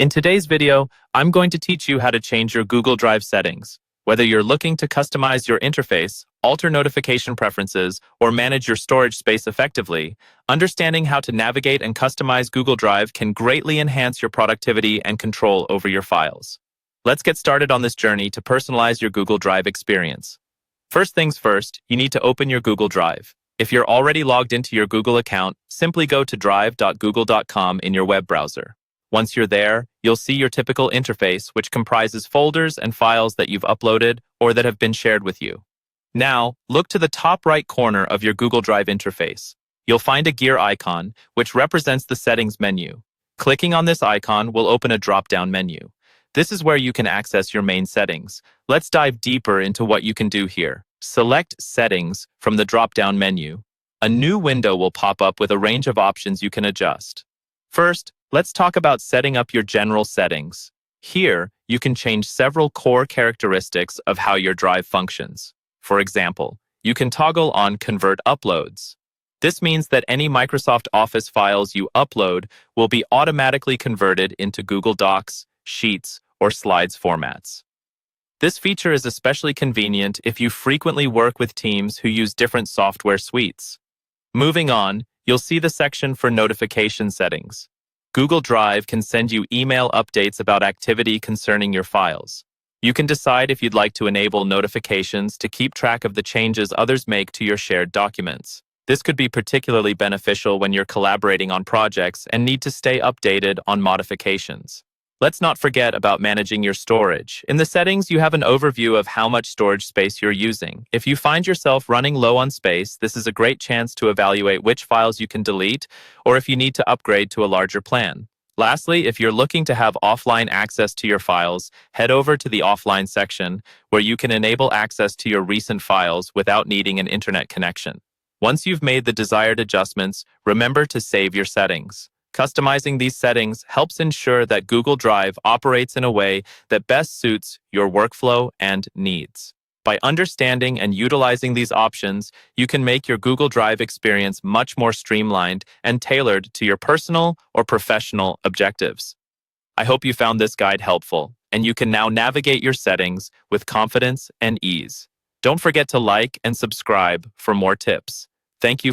In today's video, I'm going to teach you how to change your Google Drive settings. Whether you're looking to customize your interface, alter notification preferences, or manage your storage space effectively, understanding how to navigate and customize Google Drive can greatly enhance your productivity and control over your files. Let's get started on this journey to personalize your Google Drive experience. First things first, you need to open your Google Drive. If you're already logged into your Google account, simply go to drive.google.com in your web browser. Once you're there, you'll see your typical interface, which comprises folders and files that you've uploaded or that have been shared with you. Now, look to the top right corner of your Google Drive interface. You'll find a gear icon, which represents the settings menu. Clicking on this icon will open a drop-down menu. This is where you can access your main settings. Let's dive deeper into what you can do here. Select Settings from the drop-down menu. A new window will pop up with a range of options you can adjust. First, let's talk about setting up your general settings. Here, you can change several core characteristics of how your drive functions. For example, you can toggle on Convert Uploads. This means that any Microsoft Office files you upload will be automatically converted into Google Docs, Sheets, or Slides formats. This feature is especially convenient if you frequently work with teams who use different software suites. Moving on, you'll see the section for notification settings. Google Drive can send you email updates about activity concerning your files. You can decide if you'd like to enable notifications to keep track of the changes others make to your shared documents. This could be particularly beneficial when you're collaborating on projects and need to stay updated on modifications. Let's not forget about managing your storage. In the settings, you have an overview of how much storage space you're using. If you find yourself running low on space, this is a great chance to evaluate which files you can delete or if you need to upgrade to a larger plan. Lastly, if you're looking to have offline access to your files, head over to the Offline section where you can enable access to your recent files without needing an internet connection. Once you've made the desired adjustments, remember to save your settings. Customizing these settings helps ensure that Google Drive operates in a way that best suits your workflow and needs. By understanding and utilizing these options, you can make your Google Drive experience much more streamlined and tailored to your personal or professional objectives. I hope you found this guide helpful, and you can now navigate your settings with confidence and ease. Don't forget to like and subscribe for more tips. Thank you for